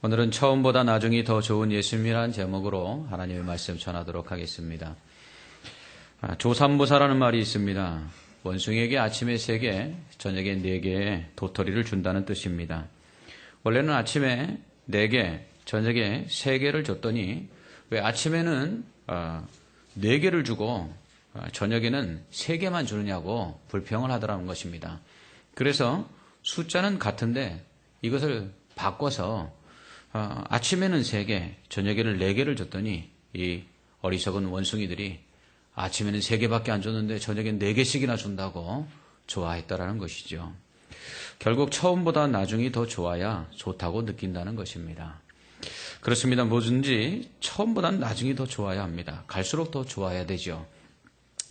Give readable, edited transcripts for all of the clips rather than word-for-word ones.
오늘은 처음보다 나중이 더 좋은 예수님이라는 제목으로 하나님의 말씀 전하도록 하겠습니다. 조삼보사라는 말이 있습니다. 원숭이에게 아침에 3개, 저녁에 4개의 도토리를 준다는 뜻입니다. 원래는 아침에 4개, 저녁에 3개를 줬더니 왜 아침에는 4개를 주고 저녁에는 3개만 주느냐고 불평을 하더라는 것입니다. 그래서 숫자는 같은데 이것을 바꿔서 아침에는 3개, 저녁에는 4개를 줬더니 이 어리석은 원숭이들이 아침에는 3개밖에 안 줬는데 저녁엔 4개씩이나 준다고 좋아했다라는 것이죠. 결국 처음보다 나중이 더 좋아야 좋다고 느낀다는 것입니다. 그렇습니다. 뭐든지 처음보다 나중이 더 좋아야 합니다. 갈수록 더 좋아야 되죠.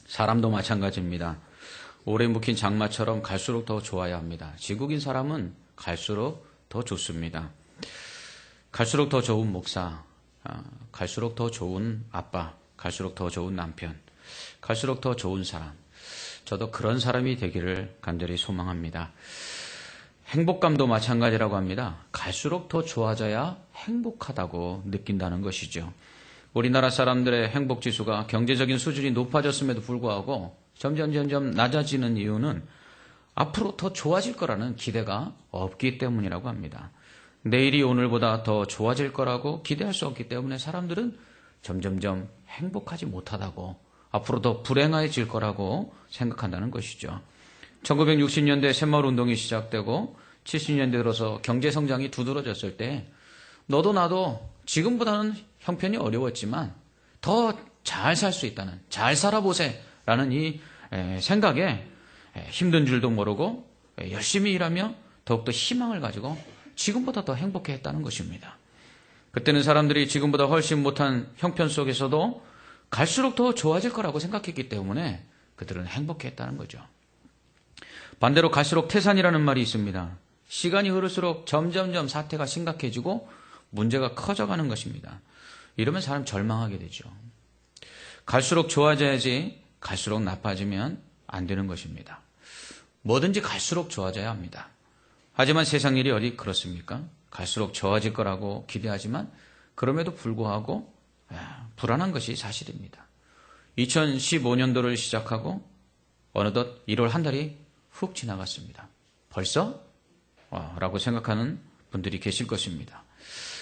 사람도 마찬가지입니다. 오래 묵힌 장마처럼 갈수록 더 좋아야 합니다. 지국인 사람은 갈수록 더 좋습니다. 갈수록 더 좋은 목사, 갈수록 더 좋은 아빠, 갈수록 더 좋은 남편, 갈수록 더 좋은 사람. 저도 그런 사람이 되기를 간절히 소망합니다. 행복감도 마찬가지라고 합니다. 갈수록 더 좋아져야 행복하다고 느낀다는 것이죠. 우리나라 사람들의 행복지수가 경제적인 수준이 높아졌음에도 불구하고 점점 낮아지는 이유는 앞으로 더 좋아질 거라는 기대가 없기 때문이라고 합니다. 내일이 오늘보다 더 좋아질 거라고 기대할 수 없기 때문에 사람들은 점점 행복하지 못하다고, 앞으로 더 불행해질 거라고 생각한다는 것이죠. 1960년대 새마을운동이 시작되고 70년대 들어서 경제성장이 두드러졌을 때 너도 나도 지금보다는 형편이 어려웠지만 더 잘 살 수 있다는, 잘 살아보세 라는 이 생각에 힘든 줄도 모르고 열심히 일하며 더욱더 희망을 가지고 지금보다 더 행복해했다는 것입니다. 그때는 사람들이 지금보다 훨씬 못한 형편 속에서도 갈수록 더 좋아질 거라고 생각했기 때문에 그들은 행복해했다는 거죠. 반대로 갈수록 태산이라는 말이 있습니다. 시간이 흐를수록 점점 사태가 심각해지고 문제가 커져가는 것입니다. 이러면 사람 절망하게 되죠. 갈수록 좋아져야지 갈수록 나빠지면 안 되는 것입니다. 뭐든지 갈수록 좋아져야 합니다. 하지만 세상 일이 어디 그렇습니까? 갈수록 좋아질 거라고 기대하지만 그럼에도 불구하고 불안한 것이 사실입니다. 2015년도를 시작하고 어느덧 1월 한 달이 훅 지나갔습니다. 벌써? 라고 생각하는 분들이 계실 것입니다.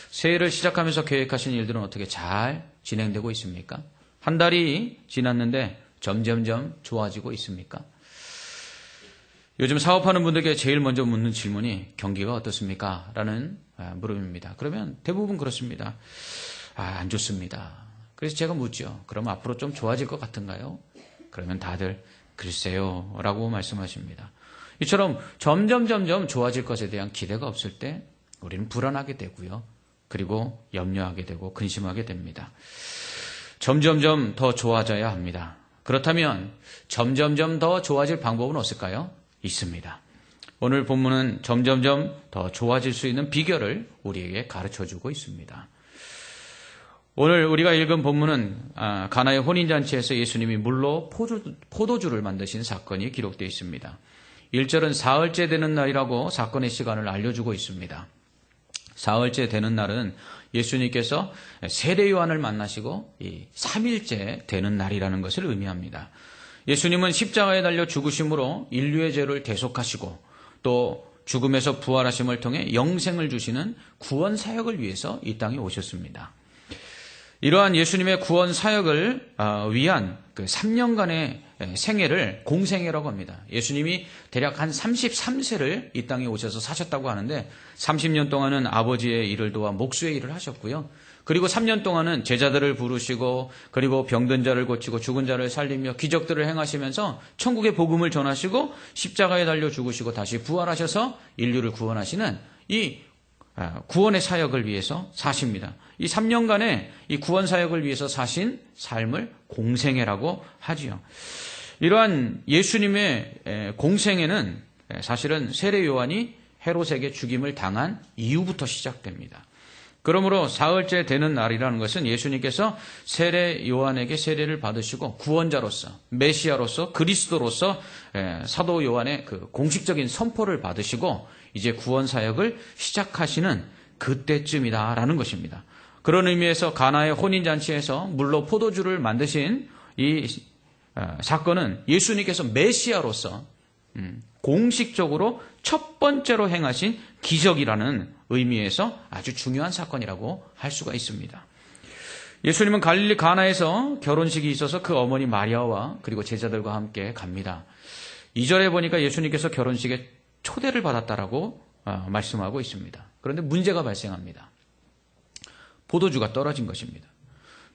새해를 시작하면서 계획하신 일들은 어떻게 잘 진행되고 있습니까? 한 달이 지났는데 점점 좋아지고 있습니까? 요즘 사업하는 분들께 제일 먼저 묻는 질문이 경기가 어떻습니까? 라는 물음입니다. 그러면 대부분 그렇습니다. 안 좋습니다. 그래서 제가 묻죠. 그럼 앞으로 좀 좋아질 것 같은가요? 그러면 다들 글쎄요 라고 말씀하십니다. 이처럼 점점 좋아질 것에 대한 기대가 없을 때 우리는 불안하게 되고요. 그리고 염려하게 되고 근심하게 됩니다. 점점 더 좋아져야 합니다. 그렇다면 점점 더 좋아질 방법은 없을까요? 있습니다. 오늘 본문은 점점 더 좋아질 수 있는 비결을 우리에게 가르쳐주고 있습니다. 오늘 우리가 읽은 본문은 가나의 혼인잔치에서 예수님이 물로 포도주를 만드신 사건이 기록되어 있습니다. 1절은 사흘째 되는 날이라고 사건의 시간을 알려주고 있습니다. 사흘째 되는 날은 예수님께서 세례 요한을 만나시고 3일째 되는 날이라는 것을 의미합니다. 예수님은 십자가에 달려 죽으심으로 인류의 죄를 대속하시고 또 죽음에서 부활하심을 통해 영생을 주시는 구원 사역을 위해서 이 땅에 오셨습니다. 이러한 예수님의 구원 사역을 위한 그 3년간의 생애를 공생애라고 합니다. 예수님이 대략 한 33세를 이 땅에 오셔서 사셨다고 하는데 30년 동안은 아버지의 일을 도와 목수의 일을 하셨고요. 그리고 3년 동안은 제자들을 부르시고 그리고 병든 자를 고치고 죽은 자를 살리며 기적들을 행하시면서 천국의 복음을 전하시고 십자가에 달려 죽으시고 다시 부활하셔서 인류를 구원하시는 이 구원의 사역을 위해서 사십니다. 이 3년간의 이 구원 사역을 위해서 사신 삶을 공생애라고 하지요. 이러한 예수님의 공생애는 사실은 세례 요한이 헤롯에게 죽임을 당한 이후부터 시작됩니다. 그러므로 사흘째 되는 날이라는 것은 예수님께서 세례 요한에게 세례를 받으시고 구원자로서 메시아로서 그리스도로서 사도 요한의 그 공식적인 선포를 받으시고 이제 구원 사역을 시작하시는 그때쯤이다라는 것입니다. 그런 의미에서 가나의 혼인잔치에서 물로 포도주를 만드신 이 사건은 예수님께서 메시아로서 공식적으로 첫 번째로 행하신 기적이라는 의미에서 아주 중요한 사건이라고 할 수가 있습니다. 예수님은 갈릴리 가나에서 결혼식이 있어서 그 어머니 마리아와 그리고 제자들과 함께 갑니다. 2절에 보니까 예수님께서 결혼식에 초대를 받았다라고 말씀하고 있습니다. 그런데 문제가 발생합니다. 포도주가 떨어진 것입니다.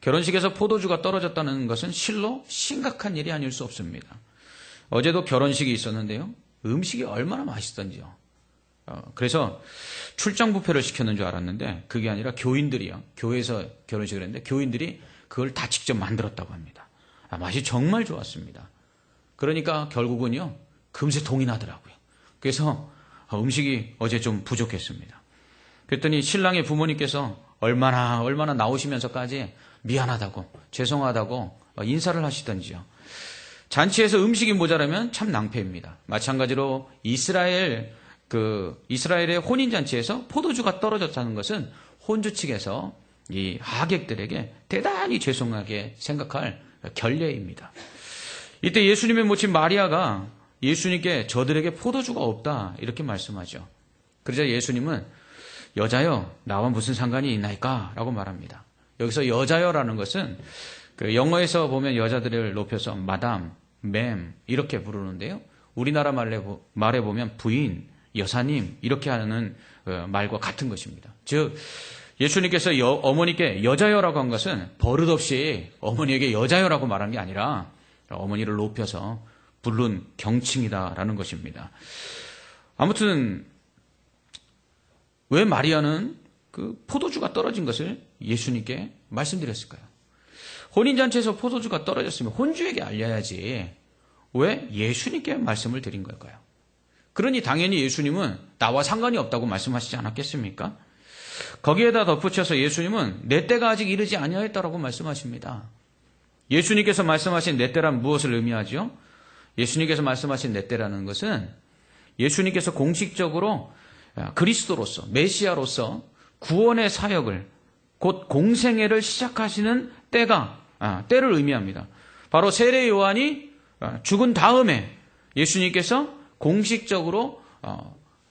결혼식에서 포도주가 떨어졌다는 것은 실로 심각한 일이 아닐 수 없습니다. 어제도 결혼식이 있었는데요. 음식이 얼마나 맛있던지요. 그래서 출장 뷔페를 시켰는 줄 알았는데 그게 아니라 교인들이요. 교회에서 결혼식을 했는데 교인들이 그걸 다 직접 만들었다고 합니다. 맛이 정말 좋았습니다. 그러니까 결국은요. 금세 동이 나더라고요. 그래서 음식이 어제 좀 부족했습니다. 그랬더니 신랑의 부모님께서 얼마나 나오시면서까지 미안하다고 죄송하다고 인사를 하시던지요. 잔치에서 음식이 모자라면 참 낭패입니다. 마찬가지로 이스라엘의 혼인잔치에서 포도주가 떨어졌다는 것은 혼주 측에서 이 하객들에게 대단히 죄송하게 생각할 결례입니다. 이때 예수님의 모친 마리아가 예수님께 저들에게 포도주가 없다 이렇게 말씀하죠. 그러자 예수님은 여자여 나와 무슨 상관이 있나이까? 라고 말합니다. 여기서 여자여라는 것은 영어에서 보면 여자들을 높여서 마담, 맴 이렇게 부르는데요. 우리나라 말에 보면 부인, 여사님 이렇게 하는 말과 같은 것입니다. 즉 예수님께서 어머니께 여자여라고 한 것은 버릇없이 어머니에게 여자여라고 말한 게 아니라 어머니를 높여서 부른 경칭이다라는 것입니다. 아무튼 왜 마리아는 그 포도주가 떨어진 것을 예수님께 말씀드렸을까요? 혼인잔치에서 포도주가 떨어졌으면 혼주에게 알려야지 왜 예수님께 말씀을 드린 걸까요? 그러니 당연히 예수님은 나와 상관이 없다고 말씀하시지 않았겠습니까? 거기에다 덧붙여서 예수님은 내 때가 아직 이르지 아니하였다라고 말씀하십니다. 예수님께서 말씀하신 내 때란 무엇을 의미하죠? 예수님께서 말씀하신 내 때라는 것은 예수님께서 공식적으로 그리스도로서 메시아로서 구원의 사역을 곧 공생애를 시작하시는 때를 의미합니다. 바로 세례 요한이 죽은 다음에 예수님께서 공식적으로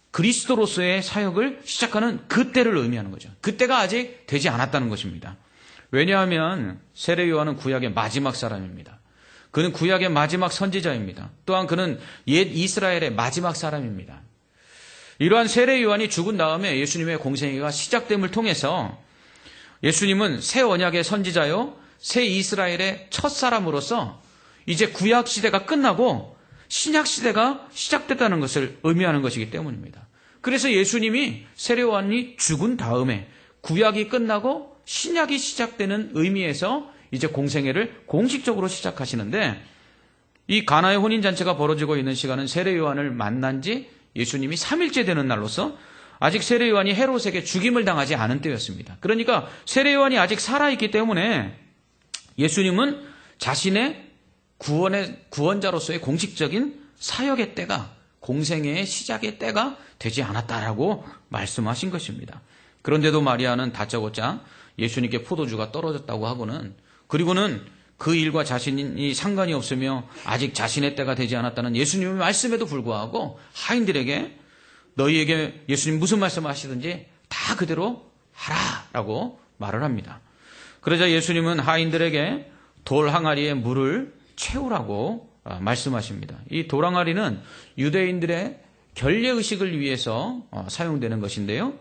그리스도로서의 사역을 시작하는 그때를 의미하는 거죠. 그때가 아직 되지 않았다는 것입니다. 왜냐하면 세례 요한은 구약의 마지막 사람입니다. 그는 구약의 마지막 선지자입니다. 또한 그는 옛 이스라엘의 마지막 사람입니다. 이러한 세례 요한이 죽은 다음에 예수님의 공생애가 시작됨을 통해서 예수님은 새 언약의 선지자요, 새 이스라엘의 첫 사람으로서 이제 구약 시대가 끝나고 신약 시대가 시작됐다는 것을 의미하는 것이기 때문입니다. 그래서 예수님이 세례 요한이 죽은 다음에 구약이 끝나고 신약이 시작되는 의미에서 이제 공생애를 공식적으로 시작하시는데 이 가나의 혼인잔치가 벌어지고 있는 시간은 세례 요한을 만난 지 예수님이 3일째 되는 날로서 아직 세례 요한이 헤롯에게 죽임을 당하지 않은 때였습니다. 그러니까 세례 요한이 아직 살아있기 때문에 예수님은 자신의 구원자로서의 공식적인 사역의 때가 공생애의 시작의 때가 되지 않았다라고 말씀하신 것입니다. 그런데도 마리아는 다짜고짜 예수님께 포도주가 떨어졌다고 하고는 그리고는 그 일과 자신이 상관이 없으며 아직 자신의 때가 되지 않았다는 예수님의 말씀에도 불구하고 하인들에게 너희에게 예수님 무슨 말씀하시든지 다 그대로 하라라고 말을 합니다. 그러자 예수님은 하인들에게 돌 항아리에 물을 채우라고 말씀하십니다. 이 돌 항아리는 유대인들의 결례의식을 위해서 사용되는 것인데요.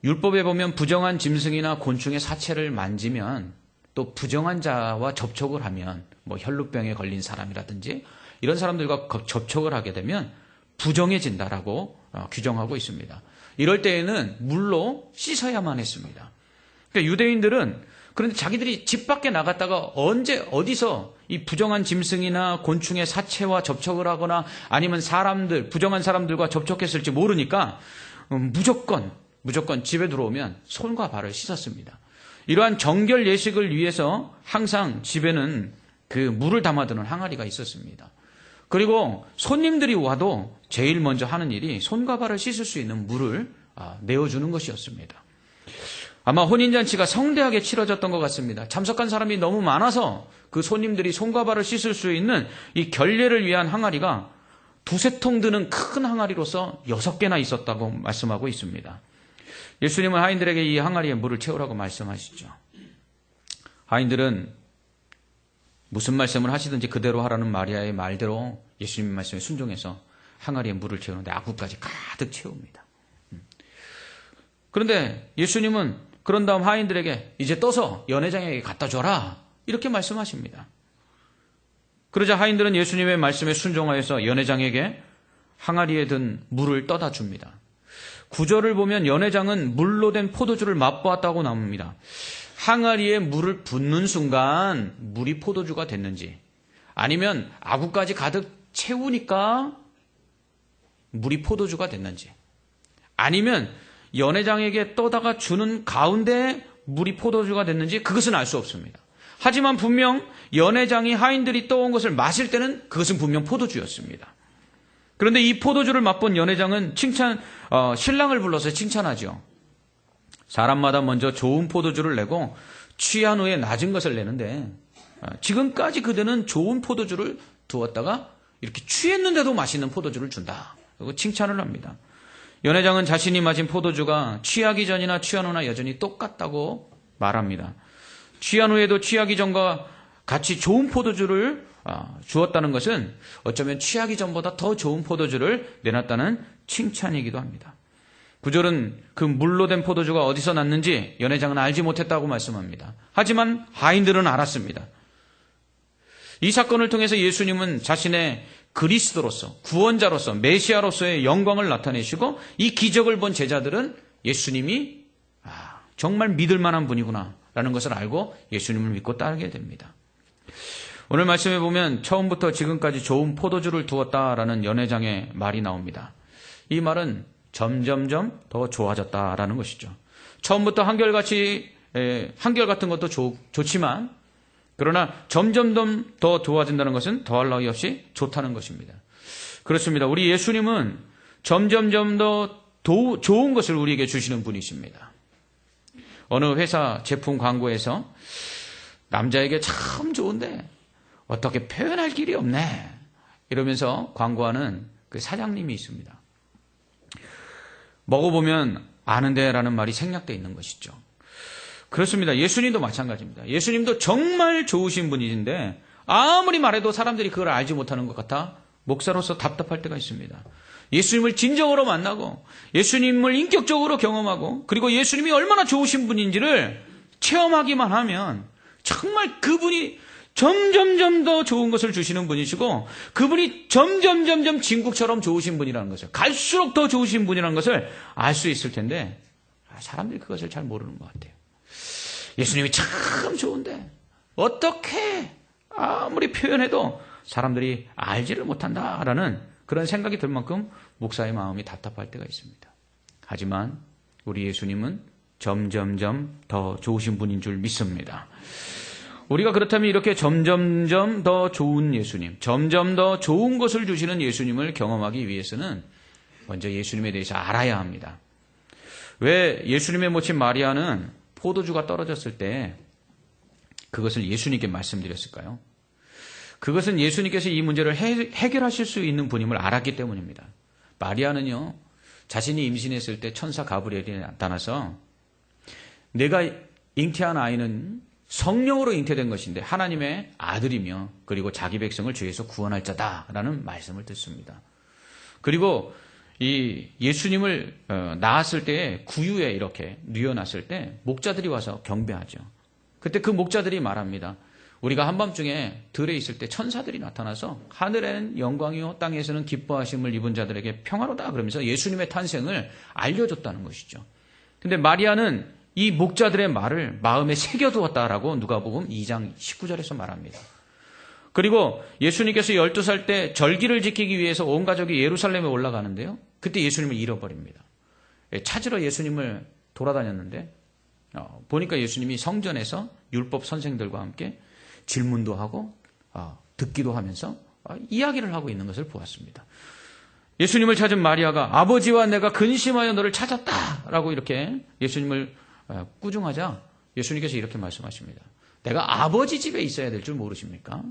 율법에 보면 부정한 짐승이나 곤충의 사체를 만지면 또 부정한 자와 접촉을 하면 혈루병에 걸린 사람이라든지 이런 사람들과 접촉을 하게 되면 부정해진다라고 규정하고 있습니다. 이럴 때에는 물로 씻어야만 했습니다. 그러니까 유대인들은 그런데 자기들이 집 밖에 나갔다가 언제 어디서 이 부정한 짐승이나 곤충의 사체와 접촉을 하거나 아니면 부정한 사람들과 접촉했을지 모르니까 무조건 집에 들어오면 손과 발을 씻었습니다. 이러한 정결 예식을 위해서 항상 집에는 그 물을 담아두는 항아리가 있었습니다. 그리고 손님들이 와도 제일 먼저 하는 일이 손과 발을 씻을 수 있는 물을 내어주는 것이었습니다. 아마 혼인잔치가 성대하게 치러졌던 것 같습니다. 참석한 사람이 너무 많아서 그 손님들이 손과 발을 씻을 수 있는 이 결례를 위한 항아리가 두세 통 드는 큰 항아리로서 6개나 있었다고 말씀하고 있습니다. 예수님은 하인들에게 이 항아리에 물을 채우라고 말씀하시죠. 하인들은 무슨 말씀을 하시든지 그대로 하라는 마리아의 말대로 예수님 말씀에 순종해서 항아리에 물을 채우는데 아구까지 가득 채웁니다. 그런데 예수님은 그런 다음 하인들에게 이제 떠서 연회장에게 갖다 줘라 이렇게 말씀하십니다. 그러자 하인들은 예수님의 말씀에 순종하여서 연회장에게 항아리에 든 물을 떠다 줍니다. 구절을 보면 연회장은 물로 된 포도주를 맛보았다고 나옵니다. 항아리에 물을 붓는 순간 물이 포도주가 됐는지, 아니면 아구까지 가득 채우니까 물이 포도주가 됐는지, 아니면 연회장에게 떠다가 주는 가운데 물이 포도주가 됐는지 그것은 알 수 없습니다. 하지만 분명 연회장이 하인들이 떠온 것을 마실 때는 그것은 분명 포도주였습니다. 그런데 이 포도주를 맛본 연회장은 신랑을 불러서 칭찬하죠. 사람마다 먼저 좋은 포도주를 내고 취한 후에 낮은 것을 내는데 지금까지 그대는 좋은 포도주를 두었다가 이렇게 취했는데도 맛있는 포도주를 준다. 그리고 칭찬을 합니다. 연회장은 자신이 마신 포도주가 취하기 전이나 취한 후나 여전히 똑같다고 말합니다. 취한 후에도 취하기 전과 같이 좋은 포도주를 주었다는 것은 어쩌면 취하기 전보다 더 좋은 포도주를 내놨다는 칭찬이기도 합니다. 구절은 그 물로 된 포도주가 어디서 났는지 연회장은 알지 못했다고 말씀합니다. 하지만 하인들은 알았습니다. 이 사건을 통해서 예수님은 자신의 그리스도로서, 구원자로서, 메시아로서의 영광을 나타내시고 이 기적을 본 제자들은 예수님이 정말 믿을 만한 분이구나 라는 것을 알고 예수님을 믿고 따르게 됩니다. 오늘 말씀에 보면 처음부터 지금까지 좋은 포도주를 두었다라는 연회장의 말이 나옵니다. 이 말은 점점점 더 좋아졌다라는 것이죠. 처음부터 한결같은 것도 좋지만 그러나 점점 더 좋아진다는 것은 더할 나위 없이 좋다는 것입니다. 그렇습니다. 우리 예수님은 점점점 더 좋은 것을 우리에게 주시는 분이십니다. 어느 회사 제품 광고에서 남자에게 참 좋은데 어떻게 표현할 길이 없네 이러면서 광고하는 그 사장님이 있습니다. 먹어보면 아는데 라는 말이 생략되어 있는 것이죠. 그렇습니다. 예수님도 마찬가지입니다. 예수님도 정말 좋으신 분이신데 아무리 말해도 사람들이 그걸 알지 못하는 것 같아 목사로서 답답할 때가 있습니다. 예수님을 진정으로 만나고 예수님을 인격적으로 경험하고 그리고 예수님이 얼마나 좋으신 분인지를 체험하기만 하면 정말 그분이 점점점 더 좋은 것을 주시는 분이시고 그분이 점점점 진국처럼 좋으신 분이라는 것을, 갈수록 더 좋으신 분이라는 것을 알 수 있을 텐데 사람들이 그것을 잘 모르는 것 같아요. 예수님이 참 좋은데 어떻게 아무리 표현해도 사람들이 알지를 못한다라는 그런 생각이 들 만큼 목사의 마음이 답답할 때가 있습니다. 하지만 우리 예수님은 점점점 더 좋으신 분인 줄 믿습니다. 우리가 그렇다면 이렇게 점점점 더 좋은 예수님, 점점 더 좋은 것을 주시는 예수님을 경험하기 위해서는 먼저 예수님에 대해서 알아야 합니다. 왜 예수님의 모친 마리아는 포도주가 떨어졌을 때 그것을 예수님께 말씀드렸을까요? 그것은 예수님께서 이 문제를 해결하실 수 있는 분임을 알았기 때문입니다. 마리아는요, 자신이 임신했을 때 천사 가브리엘이 나타나서 내가 잉태한 아이는 성령으로 잉태된 것인데 하나님의 아들이며 그리고 자기 백성을 죄에서 구원할 자다라는 말씀을 듣습니다. 그리고 이 예수님을 낳았을 때 구유에 이렇게 뉘어놨을 때 목자들이 와서 경배하죠. 그때 그 목자들이 말합니다. 우리가 한밤중에 들에 있을 때 천사들이 나타나서 하늘에는 영광이요 땅에서는 기뻐하심을 입은 자들에게 평화로다 그러면서 예수님의 탄생을 알려줬다는 것이죠. 근데 마리아는 이 목자들의 말을 마음에 새겨두었다라고 누가복음 2장 19절에서 말합니다. 그리고 예수님께서 12살 때 절기를 지키기 위해서 온 가족이 예루살렘에 올라가는데요. 그때 예수님을 잃어버립니다. 찾으러 예수님을 돌아다녔는데 보니까 예수님이 성전에서 율법 선생들과 함께 질문도 하고 듣기도 하면서 이야기를 하고 있는 것을 보았습니다. 예수님을 찾은 마리아가 아버지와 내가 근심하여 너를 찾았다라고 이렇게 예수님을 꾸중하자 예수님께서 이렇게 말씀하십니다. 내가 아버지 집에 있어야 될 줄 모르십니까?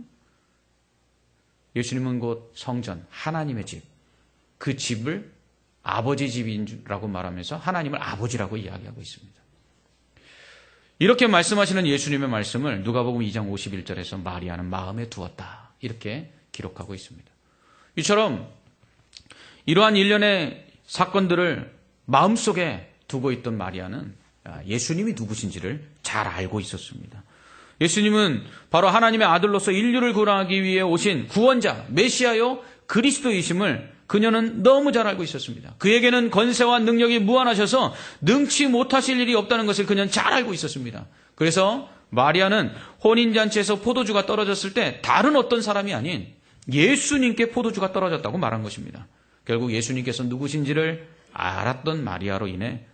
예수님은 곧 성전, 하나님의 집, 그 집을 아버지 집이라고 말하면서 하나님을 아버지라고 이야기하고 있습니다. 이렇게 말씀하시는 예수님의 말씀을 누가복음 2장 51절에서 마리아는 마음에 두었다 이렇게 기록하고 있습니다. 이처럼 이러한 일련의 사건들을 마음속에 두고 있던 마리아는 예수님이 누구신지를 잘 알고 있었습니다. 예수님은 바로 하나님의 아들로서 인류를 구원하기 위해 오신 구원자, 메시아요 그리스도이심을 그녀는 너무 잘 알고 있었습니다. 그에게는 권세와 능력이 무한하셔서 능치 못하실 일이 없다는 것을 그녀는 잘 알고 있었습니다. 그래서 마리아는 혼인잔치에서 포도주가 떨어졌을 때 다른 어떤 사람이 아닌 예수님께 포도주가 떨어졌다고 말한 것입니다. 결국 예수님께서 누구신지를 알았던 마리아로 인해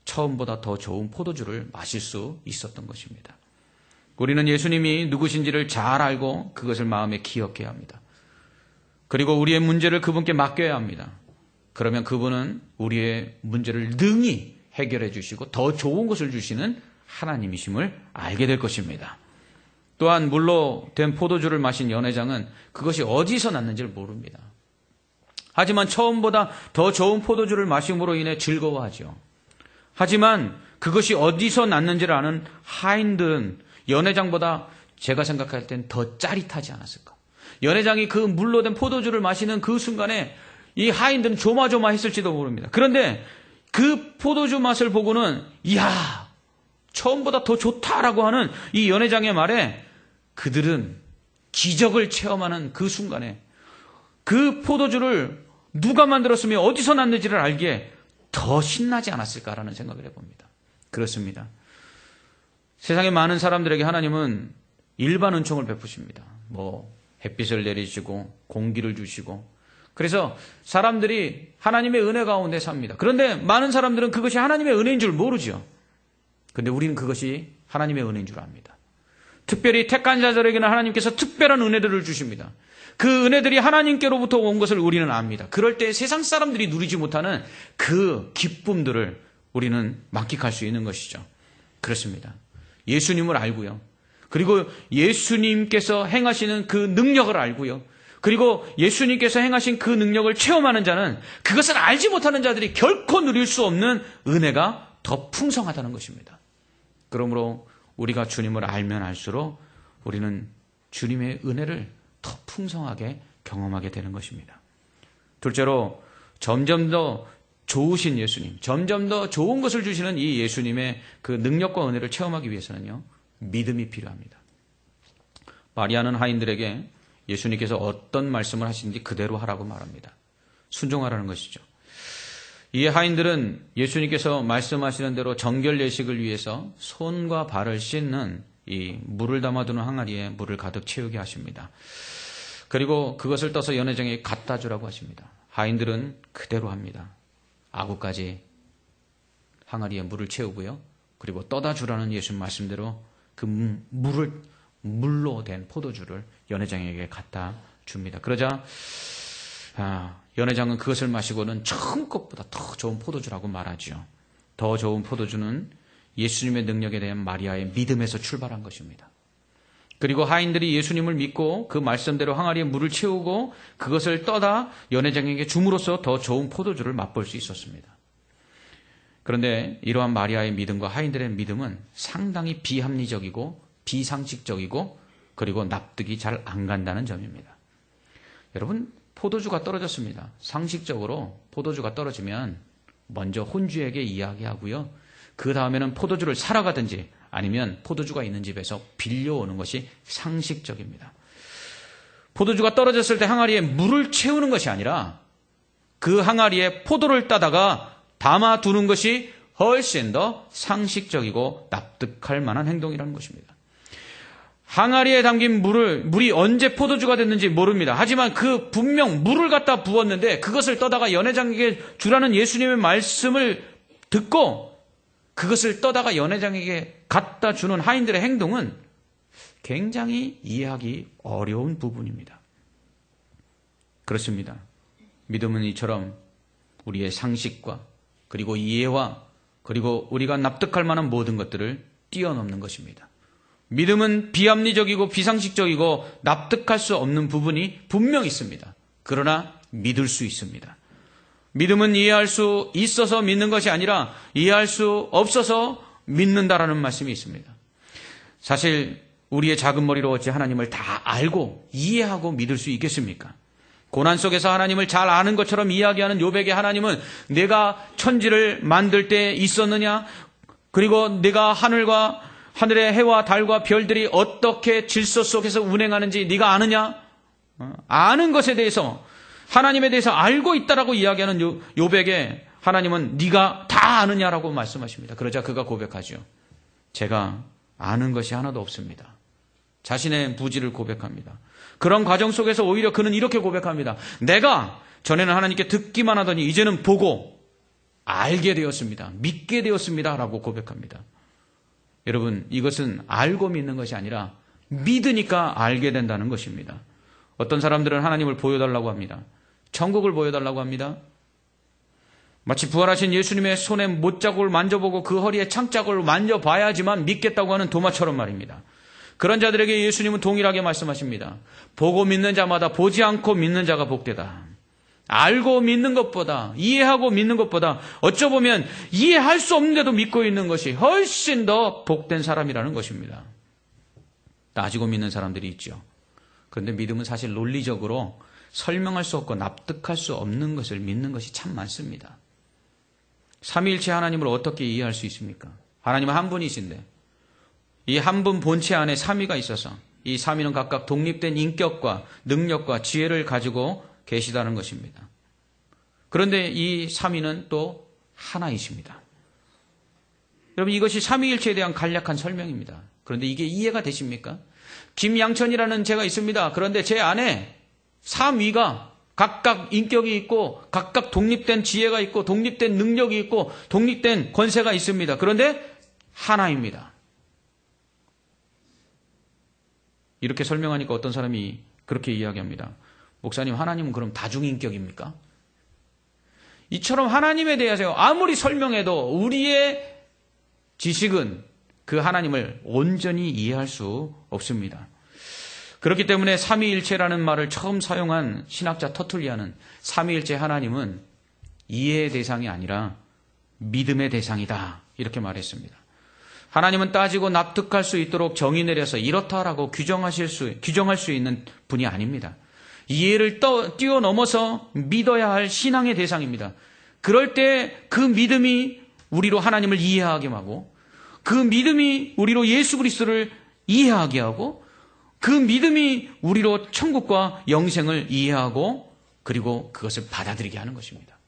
처음보다 더 좋은 포도주를 마실 수 있었던 것입니다. 우리는 예수님이 누구신지를 잘 알고 그것을 마음에 기억해야 합니다. 그리고 우리의 문제를 그분께 맡겨야 합니다. 그러면 그분은 우리의 문제를 능히 해결해 주시고 더 좋은 것을 주시는 하나님이심을 알게 될 것입니다. 또한 물로 된 포도주를 마신 연회장은 그것이 어디서 났는지를 모릅니다. 하지만 처음보다 더 좋은 포도주를 마심으로 인해 즐거워하죠. 하지만 그것이 어디서 났는지를 아는 하인들은 연회장보다 제가 생각할 땐 더 짜릿하지 않았을까. 연회장이 그 물로 된 포도주를 마시는 그 순간에 이 하인들은 조마조마했을지도 모릅니다. 그런데 그 포도주 맛을 보고는 이야 처음보다 더 좋다라고 하는 이 연회장의 말에 그들은 기적을 체험하는 그 순간에 그 포도주를 누가 만들었으며 어디서 났는지를 알기에 더 신나지 않았을까라는 생각을 해봅니다. 그렇습니다. 세상의 많은 사람들에게 하나님은 일반 은총을 베푸십니다. 햇빛을 내리시고 공기를 주시고 그래서 사람들이 하나님의 은혜 가운데 삽니다. 그런데 많은 사람들은 그것이 하나님의 은혜인 줄 모르죠. 그런데 우리는 그것이 하나님의 은혜인 줄 압니다. 특별히 택한 자들에게는 하나님께서 특별한 은혜들을 주십니다. 그 은혜들이 하나님께로부터 온 것을 우리는 압니다. 그럴 때 세상 사람들이 누리지 못하는 그 기쁨들을 우리는 만끽할 수 있는 것이죠. 그렇습니다. 예수님을 알고요. 그리고 예수님께서 행하시는 그 능력을 알고요. 그리고 예수님께서 행하신 그 능력을 체험하는 자는 그것을 알지 못하는 자들이 결코 누릴 수 없는 은혜가 더 풍성하다는 것입니다. 그러므로 우리가 주님을 알면 알수록 우리는 주님의 은혜를 더 풍성하게 경험하게 되는 것입니다. 둘째로 점점 더 좋으신 예수님, 점점 더 좋은 것을 주시는 이 예수님의 그 능력과 은혜를 체험하기 위해서는요. 믿음이 필요합니다. 마리아는 하인들에게 예수님께서 어떤 말씀을 하시는지 그대로 하라고 말합니다. 순종하라는 것이죠. 이 하인들은 예수님께서 말씀하시는 대로 정결 예식을 위해서 손과 발을 씻는 이 물을 담아두는 항아리에 물을 가득 채우게 하십니다. 그리고 그것을 떠서 연회장에 갖다 주라고 하십니다. 하인들은 그대로 합니다. 아구까지 항아리에 물을 채우고요. 그리고 떠다 주라는 예수님 말씀대로 그 물로 된 포도주를 연회장에게 갖다 줍니다. 그러자 연회장은 그것을 마시고는 처음 것보다 더 좋은 포도주라고 말하죠. 더 좋은 포도주는 예수님의 능력에 대한 마리아의 믿음에서 출발한 것입니다. 그리고 하인들이 예수님을 믿고 그 말씀대로 항아리에 물을 채우고 그것을 떠다 연회장에게 줌으로써 더 좋은 포도주를 맛볼 수 있었습니다. 그런데 이러한 마리아의 믿음과 하인들의 믿음은 상당히 비합리적이고 비상식적이고 그리고 납득이 잘 안 간다는 점입니다. 여러분, 포도주가 떨어졌습니다. 상식적으로 포도주가 떨어지면 먼저 혼주에게 이야기하고요. 그 다음에는 포도주를 사러 가든지 아니면 포도주가 있는 집에서 빌려오는 것이 상식적입니다. 포도주가 떨어졌을 때 항아리에 물을 채우는 것이 아니라 그 항아리에 포도를 따다가 담아두는 것이 훨씬 더 상식적이고 납득할 만한 행동이라는 것입니다. 항아리에 담긴 물이 언제 포도주가 됐는지 모릅니다. 하지만 그 분명 물을 갖다 부었는데 그것을 떠다가 연회장에게 주라는 예수님의 말씀을 듣고 그것을 떠다가 연회장에게 갖다 주는 하인들의 행동은 굉장히 이해하기 어려운 부분입니다. 그렇습니다. 믿음은 이처럼 우리의 상식과 그리고 이해와 그리고 우리가 납득할 만한 모든 것들을 뛰어넘는 것입니다. 믿음은 비합리적이고 비상식적이고 납득할 수 없는 부분이 분명 있습니다. 그러나 믿을 수 있습니다. 믿음은 이해할 수 있어서 믿는 것이 아니라 이해할 수 없어서 믿는다라는 말씀이 있습니다. 사실 우리의 작은 머리로 어찌 하나님을 다 알고 이해하고 믿을 수 있겠습니까? 고난 속에서 하나님을 잘 아는 것처럼 이야기하는 욥에게 하나님은 내가 천지를 만들 때 있었느냐? 그리고 내가 하늘의 해와 달과 별들이 어떻게 질서 속에서 운행하는지 네가 아느냐? 아는 것에 대해서 하나님에 대해서 알고 있다라고 이야기하는 욥에게 하나님은 네가 다 아느냐라고 말씀하십니다. 그러자 그가 고백하죠. 제가 아는 것이 하나도 없습니다. 자신의 무지를 고백합니다. 그런 과정 속에서 오히려 그는 이렇게 고백합니다. 내가 전에는 하나님께 듣기만 하더니 이제는 보고 알게 되었습니다. 믿게 되었습니다. 라고 고백합니다. 여러분, 이것은 알고 믿는 것이 아니라 믿으니까 알게 된다는 것입니다. 어떤 사람들은 하나님을 보여달라고 합니다. 천국을 보여달라고 합니다. 마치 부활하신 예수님의 손에 못자국을 만져보고 그 허리에 창자국을 만져봐야지만 믿겠다고 하는 도마처럼 말입니다. 그런 자들에게 예수님은 동일하게 말씀하십니다. 보고 믿는 자마다 보지 않고 믿는 자가 복되다. 알고 믿는 것보다, 이해하고 믿는 것보다 어쩌보면 이해할 수 없는데도 믿고 있는 것이 훨씬 더 복된 사람이라는 것입니다. 따지고 믿는 사람들이 있죠. 그런데 믿음은 사실 논리적으로 설명할 수 없고 납득할 수 없는 것을 믿는 것이 참 많습니다. 삼위일체 하나님을 어떻게 이해할 수 있습니까? 하나님은 한 분이신데 이 한 분 본체 안에 삼위가 있어서 이 삼위는 각각 독립된 인격과 능력과 지혜를 가지고 계시다는 것입니다. 그런데 이 삼위는 또 하나이십니다. 여러분, 이것이 삼위일체에 대한 간략한 설명입니다. 그런데 이게 이해가 되십니까? 김양천이라는 제가 있습니다. 그런데 제 안에 삼위가 각각 인격이 있고 각각 독립된 지혜가 있고 독립된 능력이 있고 독립된 권세가 있습니다. 그런데 하나입니다. 이렇게 설명하니까 어떤 사람이 그렇게 이야기합니다. 목사님, 하나님은 그럼 다중인격입니까? 이처럼 하나님에 대해서 아무리 설명해도 우리의 지식은 그 하나님을 온전히 이해할 수 없습니다. 그렇기 때문에 삼위일체라는 말을 처음 사용한 신학자 터툴리아는 삼위일체 하나님은 이해의 대상이 아니라 믿음의 대상이다, 이렇게 말했습니다. 하나님은 따지고 납득할 수 있도록 정의 내려서 이렇다라고 규정할 수 있는 분이 아닙니다. 이해를 뛰어넘어서 믿어야 할 신앙의 대상입니다. 그럴 때 그 믿음이 우리로 하나님을 이해하게 하고 그 믿음이 우리로 예수 그리스도를 이해하게 하고 그 믿음이 우리로 천국과 영생을 이해하고 그리고 그것을 받아들이게 하는 것입니다.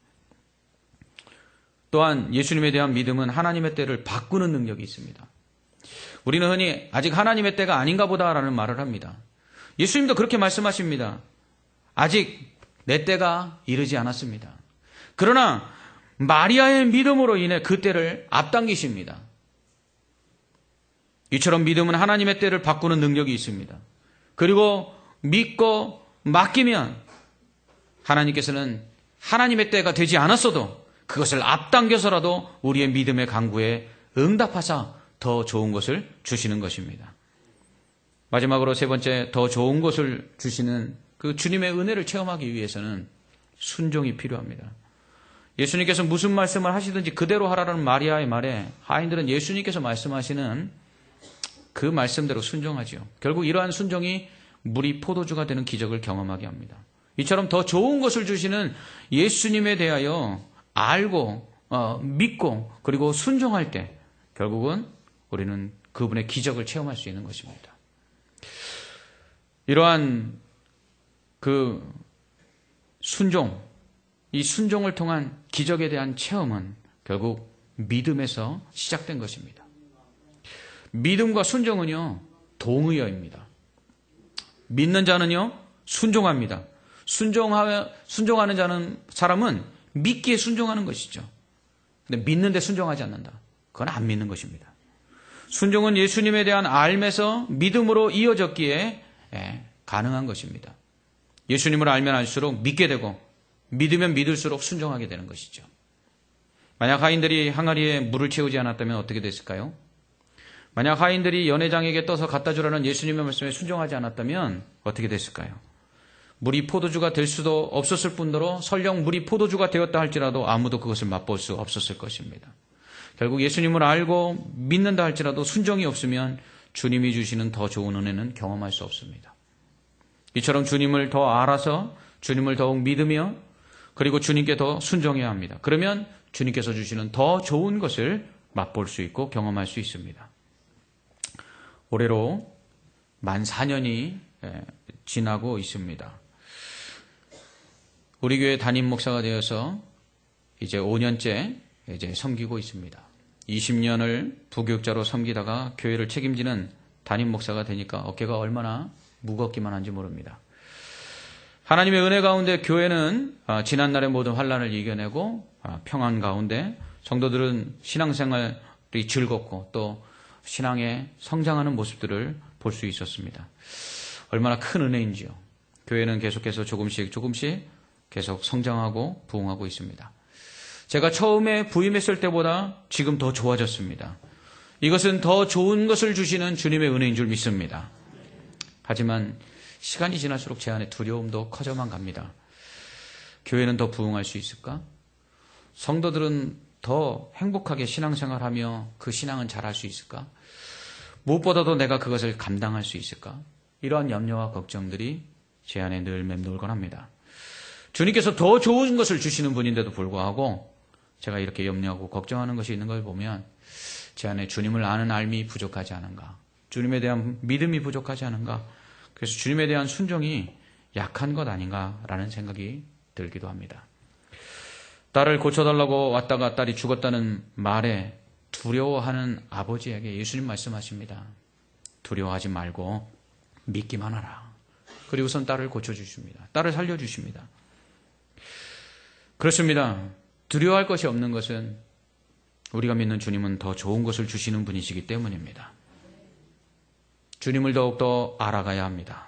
또한 예수님에 대한 믿음은 하나님의 때를 바꾸는 능력이 있습니다. 우리는 흔히 아직 하나님의 때가 아닌가 보다라는 말을 합니다. 예수님도 그렇게 말씀하십니다. 아직 내 때가 이르지 않았습니다. 그러나 마리아의 믿음으로 인해 그 때를 앞당기십니다. 이처럼 믿음은 하나님의 때를 바꾸는 능력이 있습니다. 그리고 믿고 맡기면 하나님께서는 하나님의 때가 되지 않았어도 그것을 앞당겨서라도 우리의 믿음의 간구에 응답하사 더 좋은 것을 주시는 것입니다. 마지막으로 세 번째, 더 좋은 것을 주시는 그 주님의 은혜를 체험하기 위해서는 순종이 필요합니다. 예수님께서 무슨 말씀을 하시든지 그대로 하라는 마리아의 말에 하인들은 예수님께서 말씀하시는 그 말씀대로 순종하지요. 결국 이러한 순종이 물이 포도주가 되는 기적을 경험하게 합니다. 이처럼 더 좋은 것을 주시는 예수님에 대하여 알고 믿고 그리고 순종할 때 결국은 우리는 그분의 기적을 체험할 수 있는 것입니다. 이러한 그 순종, 이 순종을 통한 기적에 대한 체험은 결국 믿음에서 시작된 것입니다. 믿음과 순종은요, 동의어입니다. 믿는 자는요, 순종합니다. 순종하는 사람은 믿기에 순종하는 것이죠. 근데 믿는데 순종하지 않는다. 그건 안 믿는 것입니다. 순종은 예수님에 대한 알면서 믿음으로 이어졌기에 가능한 것입니다. 예수님을 알면 알수록 믿게 되고 믿으면 믿을수록 순종하게 되는 것이죠. 만약 하인들이 항아리에 물을 채우지 않았다면 어떻게 됐을까요? 만약 하인들이 연회장에게 떠서 갖다 주라는 예수님의 말씀에 순종하지 않았다면 어떻게 됐을까요? 물이 포도주가 될 수도 없었을 뿐더러 설령 물이 포도주가 되었다 할지라도 아무도 그것을 맛볼 수 없었을 것입니다. 결국 예수님을 알고 믿는다 할지라도 순종이 없으면 주님이 주시는 더 좋은 은혜는 경험할 수 없습니다. 이처럼 주님을 더 알아서 주님을 더욱 믿으며 그리고 주님께 더 순종해야 합니다. 그러면 주님께서 주시는 더 좋은 것을 맛볼 수 있고 경험할 수 있습니다. 올해로 만 4년이 지나고 있습니다. 우리 교회 담임 목사가 되어서 이제 5년째 섬기고 있습니다. 20년을 부교육자로 섬기다가 교회를 책임지는 담임 목사가 되니까 어깨가 얼마나 무겁기만 한지 모릅니다. 하나님의 은혜 가운데 교회는 지난날의 모든 환난을 이겨내고 평안 가운데 성도들은 신앙생활이 즐겁고 또 신앙에 성장하는 모습들을 볼 수 있었습니다. 얼마나 큰 은혜인지요. 교회는 계속해서 조금씩 계속 성장하고 부흥하고 있습니다. 제가 처음에 부임했을 때보다 지금 더 좋아졌습니다. 이것은 더 좋은 것을 주시는 주님의 은혜인 줄 믿습니다. 하지만 시간이 지날수록 제 안에 두려움도 커져만 갑니다. 교회는 더 부흥할 수 있을까? 성도들은 더 행복하게 신앙생활하며 그 신앙은 잘할 수 있을까? 무엇보다도 내가 그것을 감당할 수 있을까? 이러한 염려와 걱정들이 제 안에 늘 맴돌곤 합니다. 주님께서 더 좋은 것을 주시는 분인데도 불구하고 제가 이렇게 염려하고 걱정하는 것이 있는 걸 보면 제 안에 주님을 아는 알미 부족하지 않은가? 주님에 대한 믿음이 부족하지 않은가? 그래서 주님에 대한 순종이 약한 것 아닌가라는 생각이 들기도 합니다. 딸을 고쳐달라고 왔다가 딸이 죽었다는 말에 두려워하는 아버지에게 예수님 말씀하십니다. 두려워하지 말고 믿기만 하라. 그리고선 딸을 고쳐주십니다. 딸을 살려주십니다. 그렇습니다. 두려워할 것이 없는 것은 우리가 믿는 주님은 더 좋은 것을 주시는 분이시기 때문입니다. 주님을 더욱더 알아가야 합니다.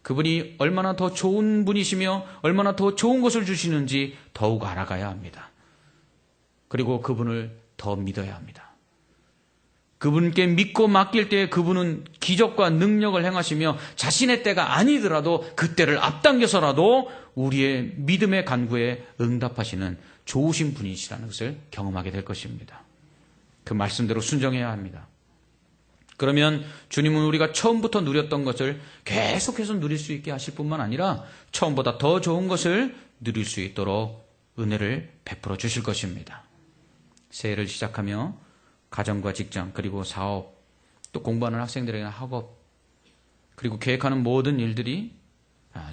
그분이 얼마나 더 좋은 분이시며 얼마나 더 좋은 것을 주시는지 더욱 알아가야 합니다. 그리고 그분을 더 믿어야 합니다. 그분께 믿고 맡길 때 그분은 기적과 능력을 행하시며 자신의 때가 아니더라도 그 때를 앞당겨서라도 우리의 믿음의 간구에 응답하시는 좋으신 분이시라는 것을 경험하게 될 것입니다. 그 말씀대로 순종해야 합니다. 그러면 주님은 우리가 처음부터 누렸던 것을 계속해서 누릴 수 있게 하실 뿐만 아니라 처음보다 더 좋은 것을 누릴 수 있도록 은혜를 베풀어 주실 것입니다. 새해를 시작하며 가정과 직장 그리고 사업 또 공부하는 학생들에게는 학업 그리고 계획하는 모든 일들이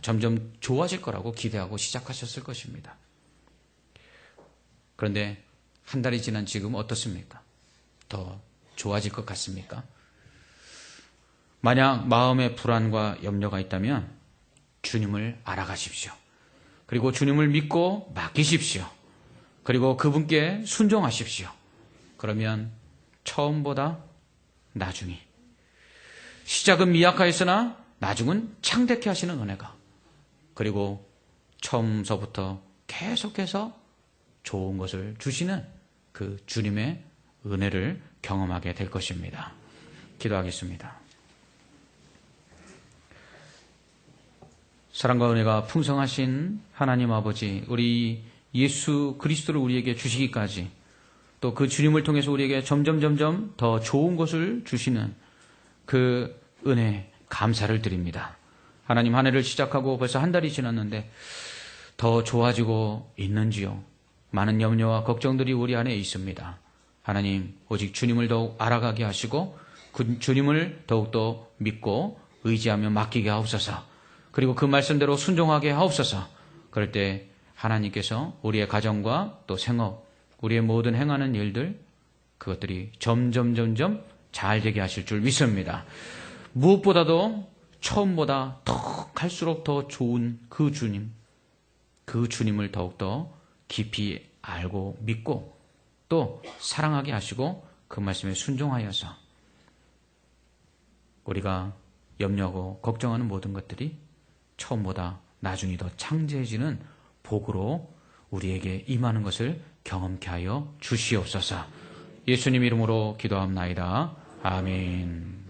점점 좋아질 거라고 기대하고 시작하셨을 것입니다. 그런데 한 달이 지난 지금 어떻습니까? 더 좋아질 것 같습니까? 만약 마음에 불안과 염려가 있다면 주님을 알아가십시오. 그리고 주님을 믿고 맡기십시오. 그리고 그분께 순종하십시오. 그러면 처음보다 나중이 시작은 미약하였으나 나중은 창대케 하시는 은혜가 그리고 처음서부터 계속해서 좋은 것을 주시는 그 주님의 은혜를 경험하게 될 것입니다. 기도하겠습니다. 사랑과 은혜가 풍성하신 하나님 아버지, 우리 예수 그리스도를 우리에게 주시기까지 또 그 주님을 통해서 우리에게 점점 더 좋은 것을 주시는 그 은혜 감사를 드립니다. 하나님, 한 해를 시작하고 벌써 한 달이 지났는데 더 좋아지고 있는지요? 많은 염려와 걱정들이 우리 안에 있습니다. 하나님, 오직 주님을 더욱 알아가게 하시고 그 주님을 더욱더 믿고 의지하며 맡기게 하옵소서. 그리고 그 말씀대로 순종하게 하옵소서. 그럴 때 하나님께서 우리의 가정과 또 생업, 우리의 모든 행하는 일들 그것들이 점점 잘 되게 하실 줄 믿습니다. 무엇보다도 처음보다 더 갈수록 더 좋은 그 주님, 그 주님을 더욱더 깊이 알고 믿고 또 사랑하게 하시고 그 말씀에 순종하여서 우리가 염려하고 걱정하는 모든 것들이 처음보다 나중이 더 창대해지는 복으로 우리에게 임하는 것을 경험케 하여 주시옵소서. 예수님 이름으로 기도합나이다. 아멘.